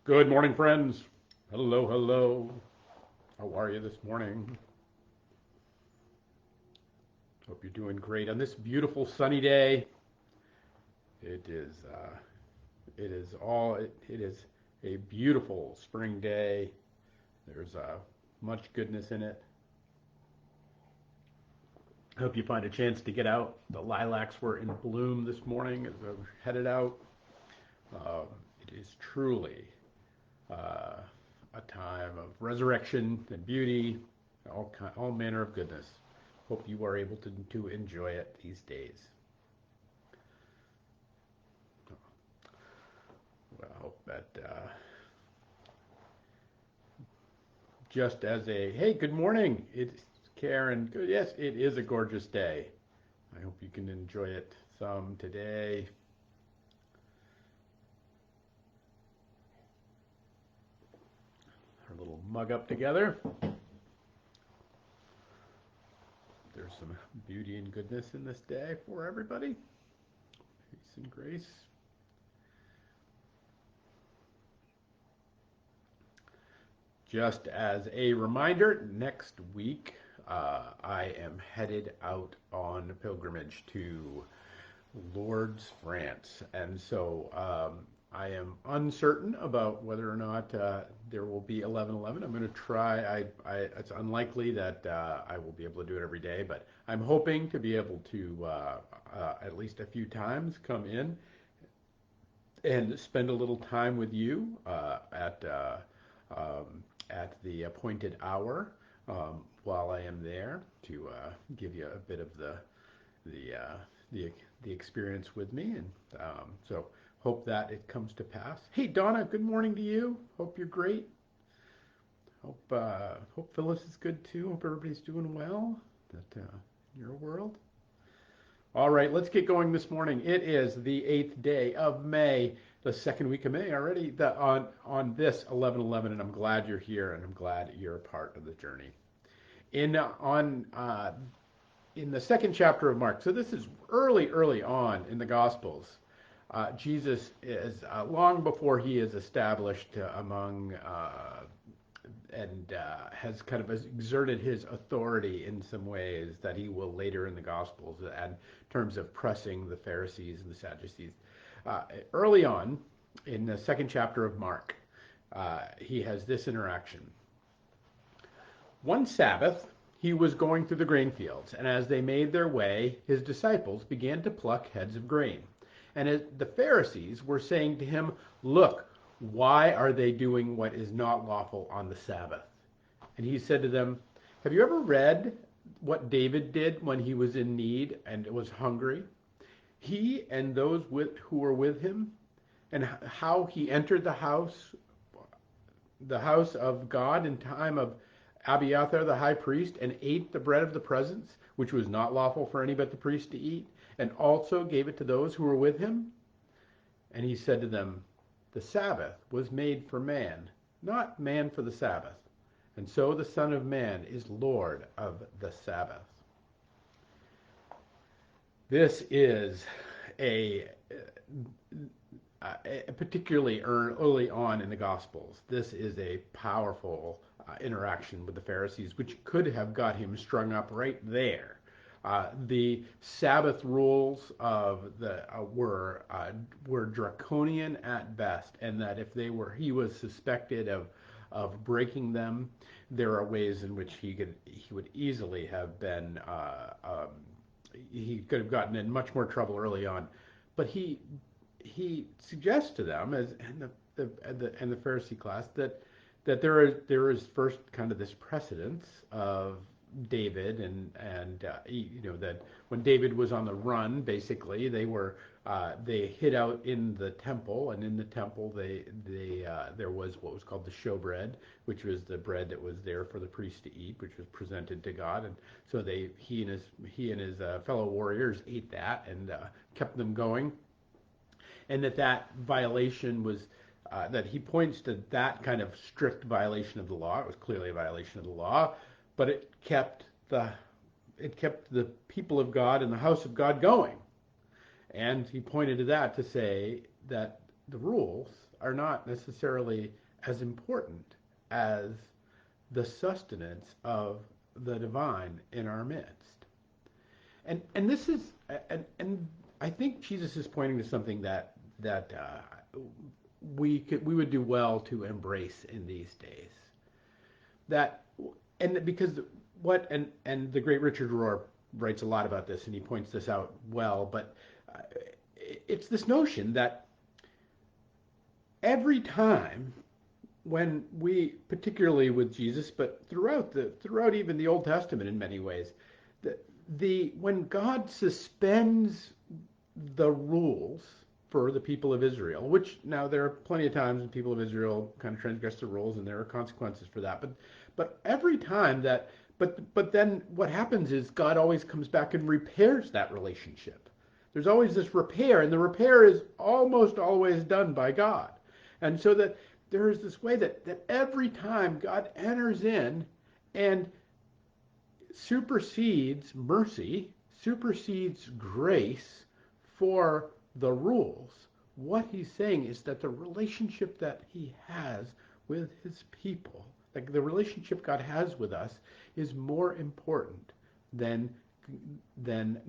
Good morning, friends. Hello, hello. How are you this morning? Hope you're doing great on this beautiful sunny day. It is, it is a beautiful spring day. There's much goodness in it. Hope you find a chance to get out. The lilacs were in bloom this morning as I was headed out. Uh, it is truly uh, a time of resurrection and beauty, all manner of goodness. Hope you are able to enjoy it these days. Well, I hope that just as a hey, good morning, it's Karen. Good, yes, it is a gorgeous day. I hope you can enjoy it some today. Our little mug up together. There's some beauty and goodness in this day for everybody. Peace and grace. Just as a reminder, next week I am headed out on a pilgrimage to Lourdes, France. And so I am uncertain about whether or not there will be 11:11. I'm going to try. It's unlikely that I will be able to do it every day, but I'm hoping to be able to at least a few times come in and spend a little time with you at the appointed hour while I am there to give you a bit of the uh, the the experience with me, and so hope that it comes to pass. Hey Donna, good morning to you. Hope you're great. Hope Phyllis is good too. Hope everybody's doing well. That in your world. All right, let's get going this morning. It is the 8th day of May, the second week of May already. On this 11:11, and I'm glad you're here, and I'm glad you're a part of the journey. In the second chapter of Mark, so this is early on in the Gospels. Jesus is long before he is established among and has kind of exerted his authority in some ways that he will later in the Gospels in terms of pressing the Pharisees and the Sadducees. Early on in the second chapter of Mark, he has this interaction. One Sabbath, he was going through the grain fields, and as they made their way, his disciples began to pluck heads of grain. And the Pharisees were saying to him, "Look, why are they doing what is not lawful on the Sabbath?" And he said to them, "Have you ever read what David did when he was in need and was hungry? He and those who were with him, and how he entered the house of God in time of Abiathar the high priest, and ate the bread of the presence, which was not lawful for any but the priest to eat, and also gave it to those who were with him." And he said to them, "The Sabbath was made for man, not man for the Sabbath. And so the Son of Man is Lord of the Sabbath." This is a particularly early on in the Gospels. This is a powerful interaction with the Pharisees, which could have got him strung up right there. The Sabbath rules of were draconian at best, and that if he was suspected of breaking them, there are ways in which he would easily have been he could have gotten in much more trouble early on. But he suggests to them as and the Pharisee class that there is first kind of this precedence of David and that when David was on the run, basically they hid out in the temple, and in the temple there was what was called the showbread, which was the bread that was there for the priest to eat, which was presented to God, and so he and his fellow warriors ate that and kept them going, and that violation was. That he points to that kind of strict violation of the law. It was clearly a violation of the law, but it kept the people of God and the house of God going. And he pointed to that to say that the rules are not necessarily as important as the sustenance of the divine in our midst. And this is and I think Jesus is pointing to something that we would do well to embrace in these days. That and because what and the great Richard Rohr writes a lot about this, and he points this out well, but it's this notion that every time when we, particularly with Jesus, but throughout even the Old Testament in many ways, when God suspends the rules for the people of Israel, which now there are plenty of times when people of Israel kind of transgress the rules, and there are consequences for that, but every time that but then what happens is God always comes back and repairs that relationship. There's always this repair, and the repair is almost always done by God. And so that there is this way that every time God enters in and supersedes mercy, supersedes grace for the rules, what he's saying is that the relationship that he has with his people, like the relationship God has with us, is more important than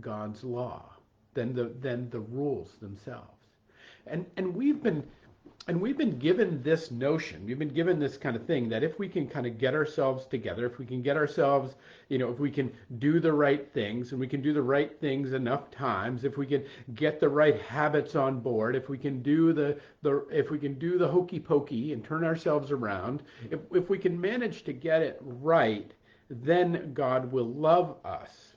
God's law, than the rules themselves. And we've been given this notion, we've been given this kind of thing that if we can kind of get ourselves together, if we can get ourselves, if we can do the right things, and we can do the right things enough times, if we can get the right habits on board, if we can do the hokey pokey and turn ourselves around, if we can manage to get it right, then God will love us.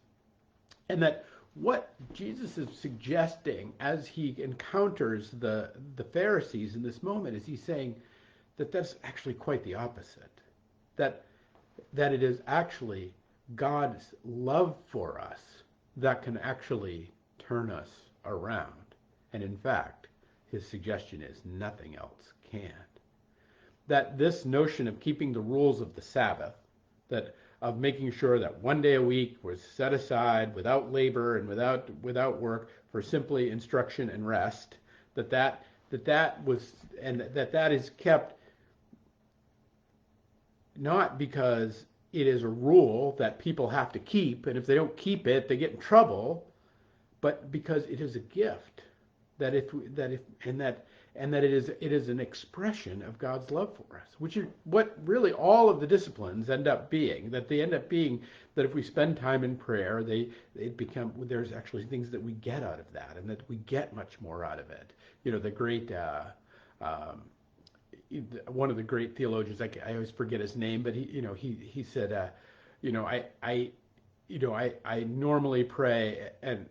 And that what Jesus is suggesting as he encounters the Pharisees in this moment is he's saying that that's actually quite the opposite. That it is actually God's love for us that can actually turn us around. And in fact, his suggestion is nothing else can. That this notion of keeping the rules of the Sabbath, of making sure that one day a week was set aside without labor and without work for simply instruction and rest, that is kept not because it is a rule that people have to keep, and if they don't keep it, they get in trouble, but because it is a gift that it is an expression of God's love for us, which is what really all of the disciplines end up being. That they end up being that if we spend time in prayer, there's actually things that we get out of that, and that we get much more out of it. The great one of the great theologians, I always forget his name, but he said, I normally pray an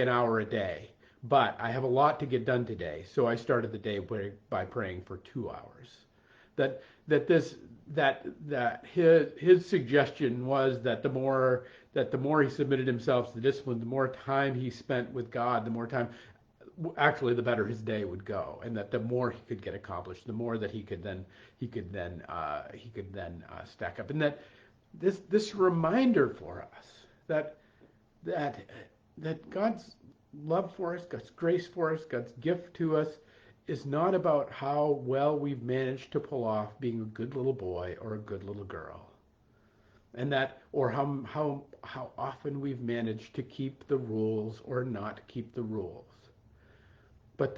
hour a day. But I have a lot to get done today, so I started the day by praying for 2 hours. That his suggestion was that the more he submitted himself to the discipline, the more time he spent with God, the more time, actually, the better his day would go, and that the more he could get accomplished, the more that he could then stack up, and that this reminder for us that God's love for us, God's grace for us, God's gift to us is not about how well we've managed to pull off being a good little boy or a good little girl, and or how often we've managed to keep the rules or not keep the rules, but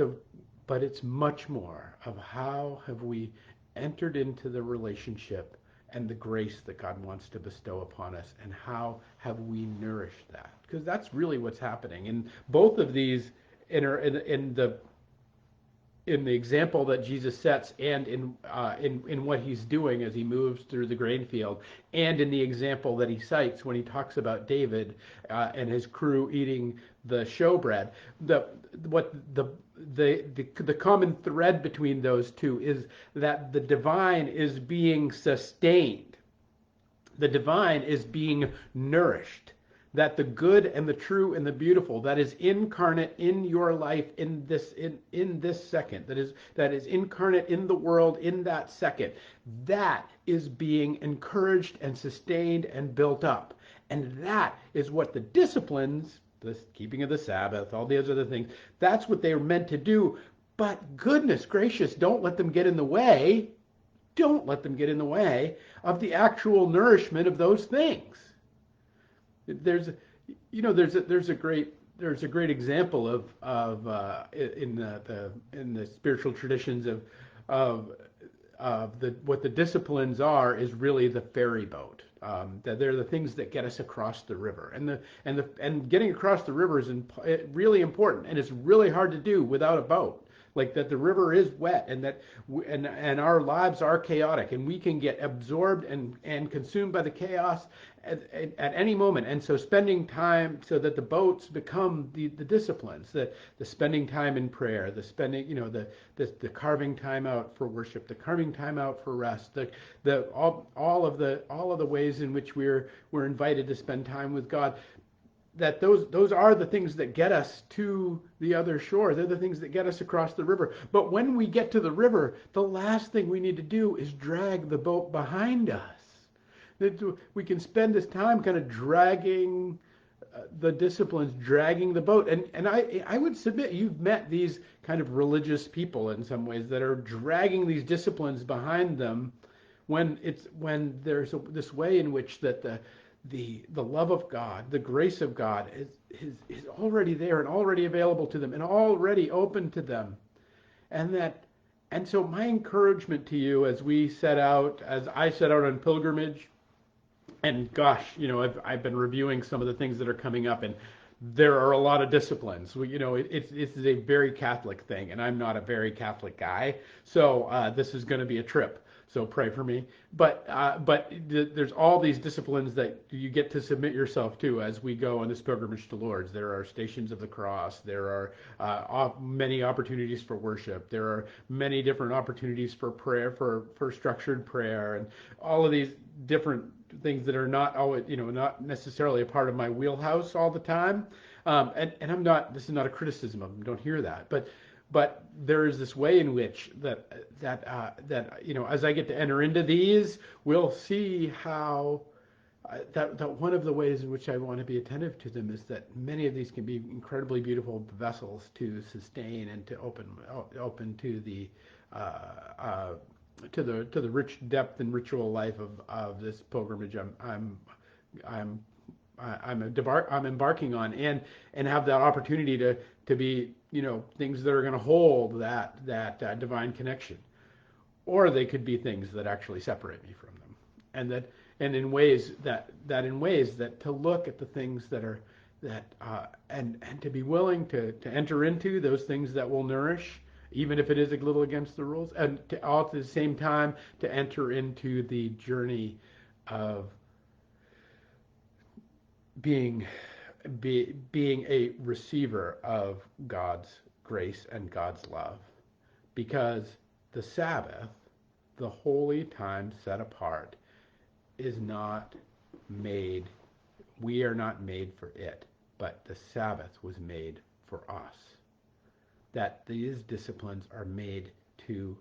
it's much more of how have we entered into the relationship and the grace that God wants to bestow upon us, and how have we nourished that? Because that's really what's happening. In both of these, in the example that Jesus sets, and in what he's doing as he moves through the grain field, and in the example that he cites when he talks about David and his crew eating the showbread, the common thread between those two is that the divine is being sustained. The divine is being nourished. That the good and the true and the beautiful that is incarnate in your life in this second, that is incarnate in the world in that second, that is being encouraged and sustained and built up. And that is what the disciplines, the keeping of the Sabbath, all those other things, that's what they are meant to do. But goodness gracious, don't let them get in the way. Don't let them get in the way of the actual nourishment of those things. There's, there's a great example of in the spiritual traditions of what the disciplines are is really the ferry boat. That they're the things that get us across the river, and getting across the river is really important, and it's really hard to do without a boat. Like that, the river is wet, and that and our lives are chaotic, and we can get absorbed and consumed by the chaos at any moment. And so, spending time so that the boats become the disciplines, the spending time in prayer, the spending, the carving time out for worship, the carving time out for rest, all of the ways in which we're invited to spend time with God, that those are the things that get us to the other shore. They're the things that get us across the river. But when we get to the river, the last thing we need to do is drag the boat behind us. We can spend this time kind of dragging the disciplines, dragging the boat. And I would submit you've met these kind of religious people in some ways that are dragging these disciplines behind them when there's this way in which that the love of God, the grace of God is already there and already available to them and already open to them. And so my encouragement to you as I set out on pilgrimage, and gosh, I've been reviewing some of the things that are coming up, and there are a lot of disciplines. It's a very Catholic thing, and I'm not a very Catholic guy, so this is going to be a trip. So pray for me. But there's all these disciplines that you get to submit yourself to as we go on this pilgrimage to Lourdes. There are stations of the cross. There are many opportunities for worship. There are many different opportunities for prayer, for structured prayer, and all of these different things that are not always, not necessarily a part of my wheelhouse all the time. And I'm not. This is not a criticism of them. Don't hear that. But there is this way in which that as I get to enter into these, we'll see how that one of the ways in which I want to be attentive to them is that many of these can be incredibly beautiful vessels to sustain and to open to the rich depth and ritual life of this pilgrimage I'm embarking on, and have that opportunity to be things that are going to hold that divine connection, or they could be things that actually separate me from them, and in ways that to look at the things that are and to be willing to enter into those things that will nourish, even if it is a little against the rules, and all at the same time to enter into the journey of being a receiver of God's grace and God's love. Because the Sabbath, the holy time set apart, is not made, we are not made for it, but the Sabbath was made for us. That these disciplines are made to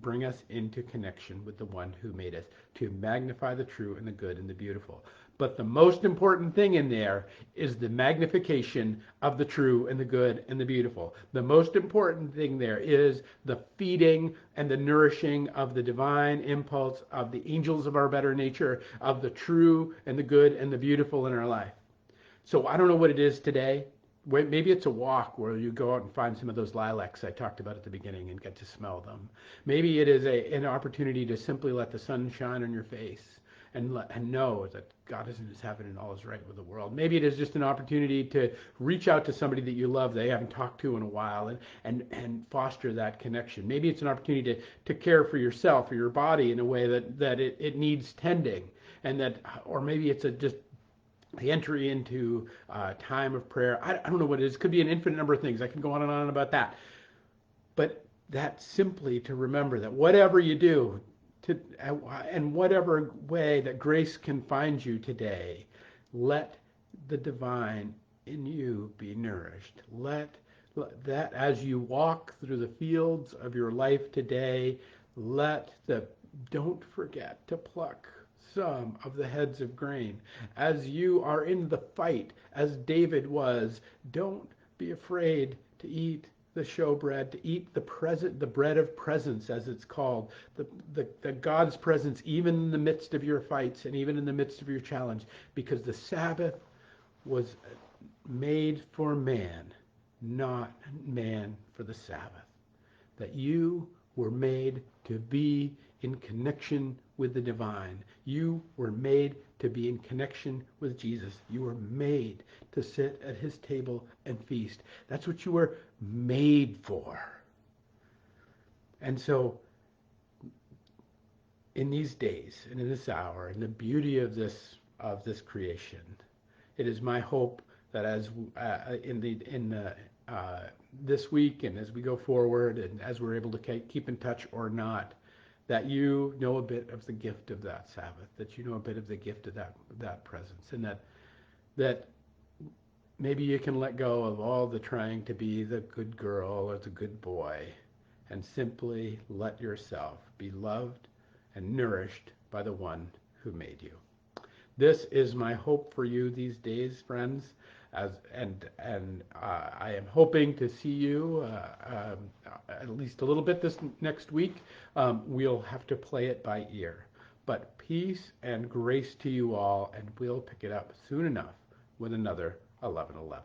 bring us into connection with the one who made us, to magnify the true and the good and the beautiful. But the most important thing in there is the magnification of the true and the good and the beautiful. The most important thing there is the feeding and the nourishing of the divine impulse of the angels of our better nature, of the true and the good and the beautiful in our life. So I don't know what it is today. Maybe it's a walk where you go out and find some of those lilacs I talked about at the beginning and get to smell them. Maybe it is an opportunity to simply let the sun shine on your face and know that God is in his heaven and all is right with the world. Maybe it is just an opportunity to reach out to somebody that you love that you haven't talked to in a while and foster that connection. Maybe it's an opportunity to care for yourself or your body in a way that it needs tending, or maybe it's just the entry into time of prayer. I don't know what it is. It could be an infinite number of things. I can go on and on about that. But that simply to remember that whatever you do, and whatever way that grace can find you today, let the divine in you be nourished. Let that as you walk through the fields of your life today, don't forget to pluck some of the heads of grain. As you are in the fight, as David was, don't be afraid to eat the showbread, to eat the bread of presence, as it's called, the God's presence, even in the midst of your fights and even in the midst of your challenge, because the Sabbath was made for man, not man for the Sabbath. That you were made to be in connection with the divine. You were made to be in connection with Jesus. You were made to sit at his table and feast. That's what you were made for. And so, in these days and in this hour, in the beauty of this creation, it is my hope that as this week and as we go forward and as we're able to keep in touch or not, that you know a bit of the gift of that Sabbath, that you know a bit of the gift of that presence, and that maybe you can let go of all the trying to be the good girl or the good boy and simply let yourself be loved and nourished by the one who made you. This is my hope for you these days, friends. I am hoping to see you at least a little bit this next week. We'll have to play it by ear. But peace and grace to you all, and we'll pick it up soon enough with another 11:11.